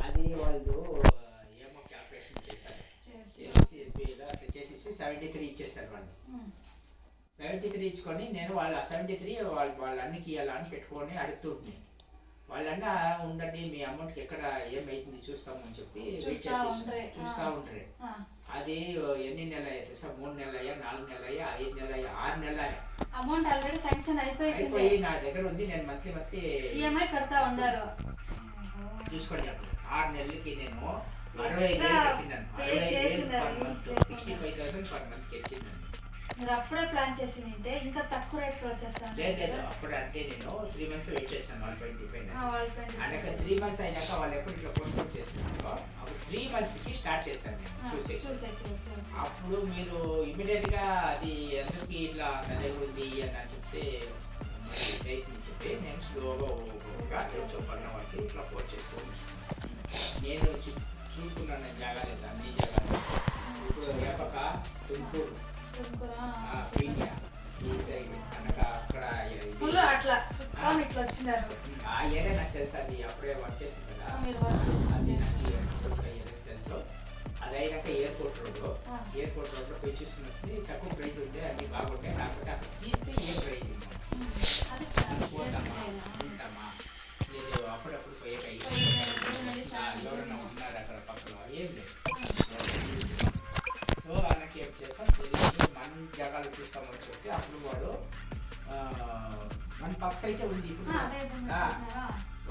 అది వాళ్ళు ఏమో క్యాల్కులేషన్ చేశారు, చేసి ఎస్బీఐలో అట్లా చేసేసి 73 ఇచ్చేస్తారు వాళ్ళు. 73 ఇచ్చుకొని నేను వాళ్ళ 73 వాళ్ళు అన్నికి ఇవ్వాలని పెట్టుకొని అడుగుతుంటే వాళ్ళన్నా ఉండండి మీ అమౌంట్కి ఎక్కడ ఏమైతుంది చూస్తామని చెప్పి చూస్తూ ఉంటారు. అది ఎన్ని నెలలు అయితే సార్ 3 నెలలు అయ్యా, 4 నెలలు అయ్యా, 5 నెలలు అయ్యా, 6 నెలలు అయ్యా, అమౌంట్ ఆల్రెడీ శాంక్షన్ అయిపోయి నా దగ్గర ఉంది. నేను మంత్లీ ఈఎంఐ కడతా ఉన్నారు. చూసుకోండి, అప్పుడు 6 నెలలకి నేను 60,000 కట్టినాను. 60,000 పర్ మంత్, 65,000 పర్ మంత్ కట్టినాను. మీరు అప్పుడే ప్లాన్ చేసి ఉంటే ఇంకా తక్కువ రేట్కి వచ్చేస్తాను. లేదు అప్పుడు అంటే నేను 3 మంత్స్ వెయిట్ చేస్తాను. వాళ్ళ పైన డిపెండ్ అయ్యాక 3 మంత్స్ అయినాక వాళ్ళు ఎప్పుడు ఇట్లా పోస్ట్పోన్ చేస్తున్నారో అప్పుడు 3 మంత్స్కి స్టార్ట్ చేస్తాను నేను చూసే. అప్పుడు మీరు ఇమీడియట్గా అది ఎందుకు ఇట్లా దగ్గర ఉంది అని చెప్తే ప్రయత్నించితే నేను స్లోగా చెప్పన్న వాళ్ళకి ఇట్లా పోస్ట్ చేసుకోవచ్చు. నేను చూసుకున్నాను జాగాలేదు, అన్ని జాగాలు. ఇప్పుడు వేపక తుమ్కూరు పీడియా ఈ సైడ్ అనగా అక్కడ అట్లా ఇట్లా వచ్చినారు. ఆ ఏరియా నాకు తెలుసు, అది అప్పుడే వర్క్ చేసింది కదా, అది నాకు తెలుసు. అది అయినాక ఎయిర్పోర్ట్ రోడ్లో పోయి చూసుకుని వస్తే తక్కువ ప్రైస్ ఉంటే అన్ని బాగుంటాయి. కాకపోతే అక్కడ తీస్తే ఏ ప్రైజ్ ఉంటామా లేదు, అప్పుడప్పుడు పోయే ఎవరైనా ఉన్నారు అక్కడ పక్కన ఏం లేదు. సో ఆయనకి ఏం చేస్తాం తెలియదు, మన జాగాలు చూస్తామని చెప్పి అప్పుడు వాడు మన పక్స్ అయితే ఉంది. ఇప్పుడు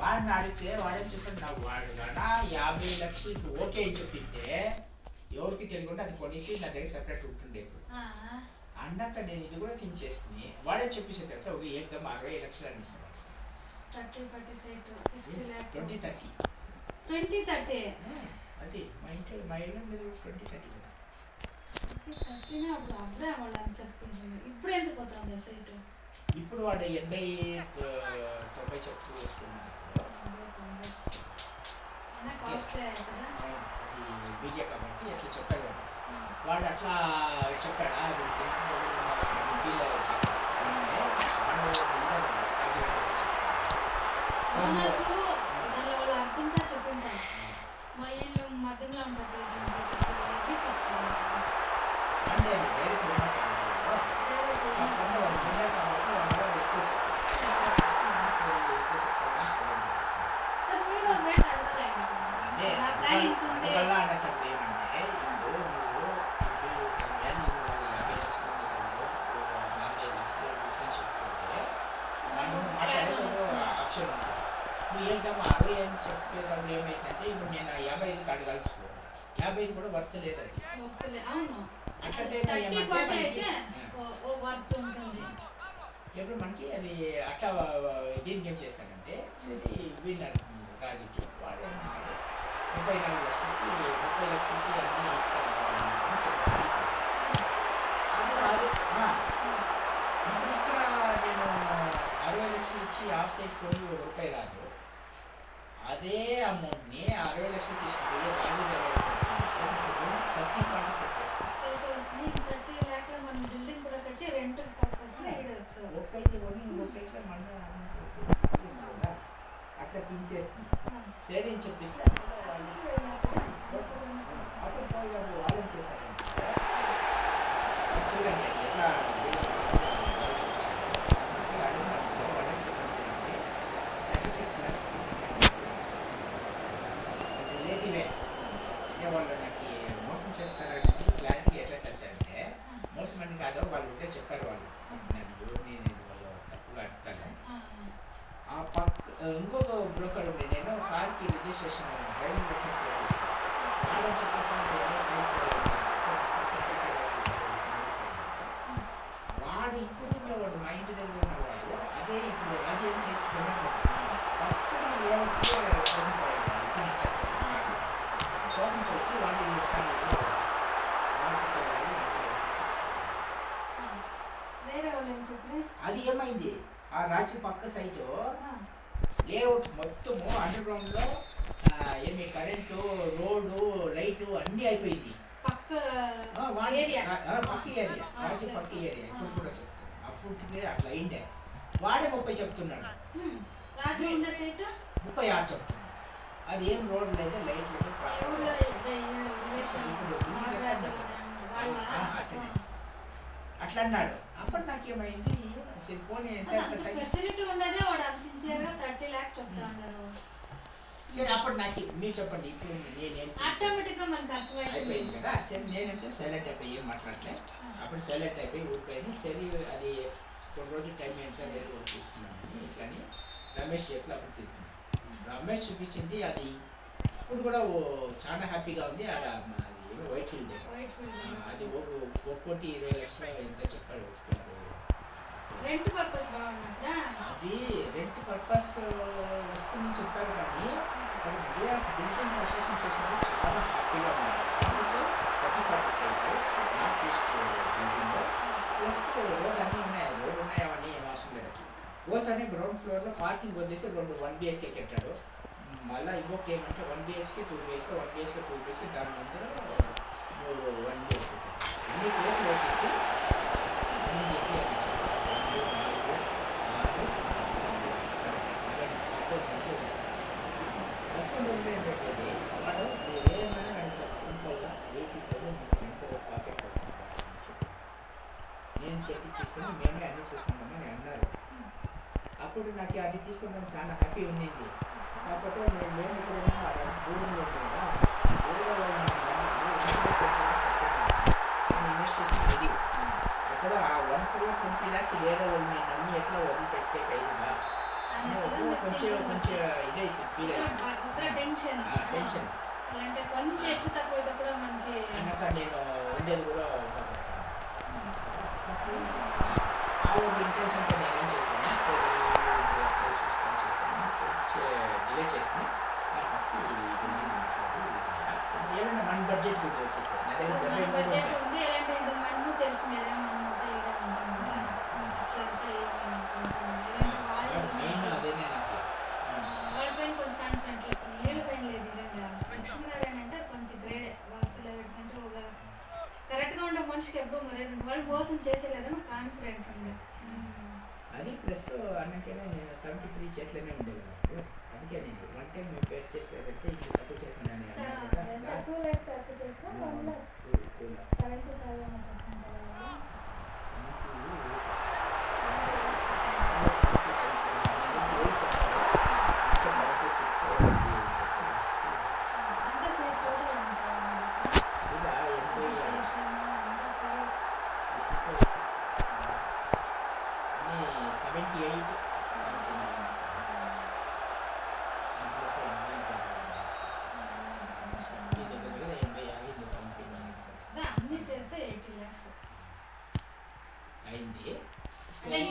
వాడిని అడిగితే వాడేం చేస్తాడు, నాకు వాడు కన్నా 50 లక్షలకి ఓకే అని చెప్పింటే ఎవరికి తెలియకుండా అది కొనేసి నా దగ్గర సెపరేట్ ఉంటుండే. ఇప్పుడు అన్నాక నేను ఇది కూడా తినేస్తుంది. వాడే చెప్పేసి తెలుసా ఒక ఏకదం 60 లక్షలు అనేసాడు. 20-30 అది మా ఇల్లు మీద 20-30 ఇప్పుడు ఎంత పోతుంది సైట్? ఇప్పుడు వాడు 80-90 చెప్తూ వేసుకున్నాడు. మీడియా కాబట్టి ఎట్లా చెప్పాడు వాడు, అట్లా చెప్పాడా వచ్చేస్తాడు. అర్థంతా చెప్పింటాను. మా ఇల్లు మధ్యలో ఉంటుంది చెప్తాను. ఏంటమ్మా 60 అని చెప్పేటప్పుడు ఏమైందంటే ఇప్పుడు నేను 55 అడగాల్సి 55 కూడా వర్త్ లేదు. అది అట్లంటే ఎప్పుడు మనకి అది అట్లా దీనికి ఏం చేస్తాడంటే సరే వీళ్ళు అంటున్నారు రాజుకి, వాడు ఏమన్నాడు 34 లక్షలకి 30 లక్షలకి అన్నీ ఇస్తాను. ఇప్పుడు ఇక్కడ నేను 60 లక్షలు ఇచ్చి ఆఫ్ సైడ్ కొని ₹1 రాదు. అదే అమౌంట్ని 60 లక్షలు తీసుకుపోయి రాజు గారు ఒక సైడ్ కొని ఇంకొక సైడ్లో మన అట్లా పించేస్తుంది. సరే అని చెప్పేసి అప్పుడు వాళ్ళని చేస్తారంటే చూడండి ఎట్లా రిలేటివే వాళ్ళు నాకు మోసం చేస్తారని క్లారిటీ ఎట్లా కలిసారంటే మోసం అని కాదు, వాళ్ళు ఉంటే చెప్పారు. వాళ్ళు నేను వాళ్ళు తప్పుగా అడుగుతాను. ఆ పక్క ఇంకొక బ్రోకర్ ఉండి నేను కార్కి రిజిస్ట్రేషన్ డ్రైవింగ్ లైసెన్స్ చేపిస్తాను వాళ్ళని చెప్పేసి వాడు ఇంకొక వాడు మా ఇంటి దగ్గర ఉన్నవాడు అదే ఇప్పుడు రాజేంద్ర సోమం చేసి వాళ్ళు అది ఏమైంది ఆ రాజు పక్క సైటు లేఅవుట్ మొత్తము అండర్ గ్రౌండ్ లో ఏమి కరెంటు రోడ్డు లైటు అన్నీ అయిపోయింది. పక్క ఏరియా రాజు పక్క ఏరియా ఇప్పుడు కూడా చెప్తాను. అప్పటికే అట్లా అయిండే వాడే 30 చెప్తున్నాడు, 36 చెప్తున్నాడు. అది ఏం రోడ్ లేదు, లైట్ లేదు, అట్లా అన్నాడు. అప్పుడు నాకేమైంది, పోనీ ఫెసిలిటీ ఉండదే వాడు సిన్సియర్ గా 30 lakhs చెప్తా ఉన్నారు. సరే అప్పుడు నాకు మీరు చెప్పండి, ఇప్పుడు నేనేం ఆటోమేటిక్ గా మనకు అయిపోయింది కదా. సరే నేను వచ్చి సైలెంట్ అయిపోయి ఏం మాట్లాడలే. అప్పుడు సైలెంట్ అయిపోయి ఊరిపోయింది. సరే అది కొన్ని రోజులు టైం ఏంటి సార్ లేదు చూస్తున్నాను ఇట్లని రమేష్ ఎట్లా అప్పుడు తీసుకున్నాను. రమేష్ చూపించింది అది ఇప్పుడు కూడా చాలా హ్యాపీగా ఉంది. అది ఏమో వైట్ ఫీల్డ్ అది ఒక్కోటి 20 లక్షలు ఎంత చెప్పాడు. రెంట్ పర్పస్ బాగుందా? అది రెంట్ పర్పస్ వస్తుందని చెప్పారు, కానీ అది బిల్డింగ్ కన్స్ట్రక్షన్ చేసినప్పుడు చాలా హ్యాపీగా ఉంది. 30-40 సైట్లు నార్త్ ఈస్ట్ బిల్డింగ్లో ప్లస్ రోడ్ అన్నీ ఉన్నాయి. రోడ్ ఉన్నాయి, అవన్నీ ఏం అవసరం లేదు. బోత్ అనే గ్రౌండ్ ఫ్లోర్లో పార్కింగ్ వదిలేసి 1 BHK కట్టాడు. మళ్ళీ ఇంకొకటి ఏమంటే 1 BHK 2 BHK 1 BHK 2 BHK దాని ముందర 1 BHK అన్ని ప్లేట్లు వచ్చేసి అన్ని నేను చెప్పి తీసుకుని మేమే అన్ని చూసుకుంటామని అన్నారు. అప్పుడు నాకు అది తీసుకుంటాం చాలా హ్యాపీ ఉండింది. కాకపోతే మేము ఇక్కడ భూమిలో ఇన్వెస్ట్ చేసిన ఎక్కడ ఆ 1,20 lakhs వేరే వాళ్ళని నమ్మి ఎట్లా వదిలిపెట్టే కైదుగా కొంచెం ఇదైతే ఫీల్ అవుతుంది, టెన్షన్ అన్నాక నేను ఉండేది కూడా ఆ ఒక ఇంటెన్షన్తో నేనేం చేశాను, సరే డిలే చేస్తాను. ఏదైనా మన బడ్జెట్ కూడా వచ్చేసాను. నా దగ్గర మెయిన్ అదేనే నాకు కరెక్ట్గా ఉండే మనిషికి ఎప్పుడు మరి వాళ్ళు మోసం చేసేలేదని కాన్ఫిడెంట్ ఉంది. అది ప్లస్ అన్నకైనా నేను 73 చెట్లనే ఉండేది. అందుకే నేను 1 time మేము పేరు చేసేదంటే ఇది తక్కువ చేస్తున్నాను.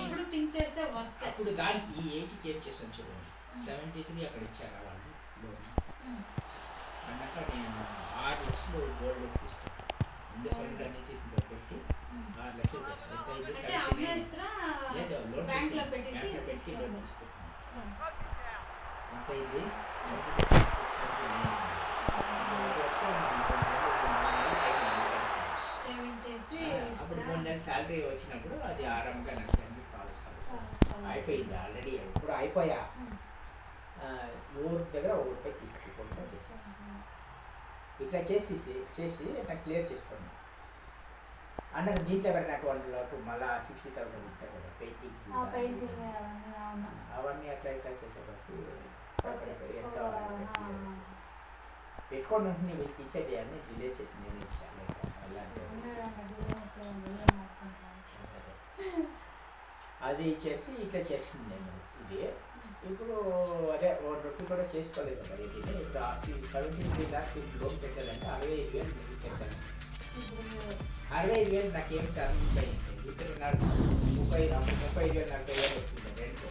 ఇప్పుడు థింక్ చేస్తే వర్త్. అప్పుడు దానికి ఈ 80 కేర్ చేసాను చూడండి, 73 అక్కడ ఇచ్చారు వాళ్ళు లోన్. అన్నాక నేను 6 లక్షలు గోల్డ్ లోన్ తీసుకున్నాను. ముందు ఫండ్ అన్ని తీసుకుని పెట్టి 6 లక్షలు లేదు లోన్ బ్యాంక్లో పెట్టి లోన్ తీసుకున్నాను. అంత ఇది అప్పుడు 3 నెలల శాలరీ వచ్చినప్పుడు అది ఆరాంగా నాకు అయిపోయింది. ఆల్రెడీ ఇప్పుడు అయిపోయా. ఊరి దగ్గర ₹1 తీసుకుంటా ఇట్లా చేసి నాకు క్లియర్ చేసుకోండి అన్నకు. దీంట్లో ఎవరు నాకు వాళ్ళకు మళ్ళీ 60,000 ఇచ్చారు కదా పెయింటింగ్ అవన్నీ అట్లా ఇట్లా చేసేటప్పుడు పెట్టుకోండి ఉంటుంది వీళ్ళకి ఇచ్చేది అన్నీ డిలే చేసి నేను ఇచ్చాను. అది ఇచ్చేసి ఇట్లా చేసింది నేను. ఇది ఇప్పుడు అదే రొట్టి కూడా చేసుకోలేదు కదా. ఇది ఇప్పుడు 73 lakhs లోన్ పెట్టాలంటే 65,000 మీకు పెట్టాను. 65,000 నాకేం టర్మ్ అయింది. ఇప్పుడు నాకు 35,000 40,000 వస్తుంది రెంట్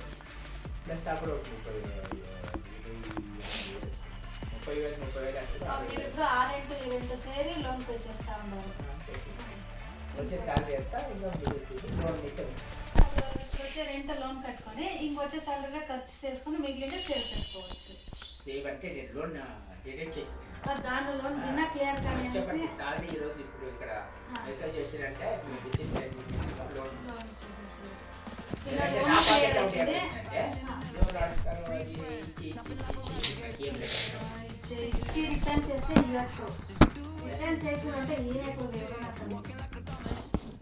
ప్లస్ అప్పుడు 30,000 వచ్చే శాలరీ ఎంత వచ్చే రెంట్ లోన్ కట్టుకొని ఇంకొచ్చే శాలరీలో ఖర్చు చేసుకుని మిగిలిన సేవ్ చేసుకోవచ్చు. సేవ్ అంటే నేను లోన్ డిడక్ట్ చేస్తాను. దాని లోన్ విన్నా క్లియర్ గా చెప్పండి. శాలరీ ఈరోజు ఇప్పుడు ఇక్కడ మెసేజ్ చేసినంటే వితిన్ 10 minutes లోన్ చేసేస్తారు. ఏం లేదు. రిటర్న్ చేస్తే ఇవ్వచ్చు. రిటర్న్ చేసిన అంటే ఈయనైపోతుంది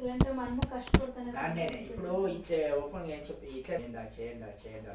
ఇలాంటి మనము కష్టపడుతున్నాం. ఇప్పుడు ఇట్లా ఓపెన్ చేయండి, ఇట్లా చేయండి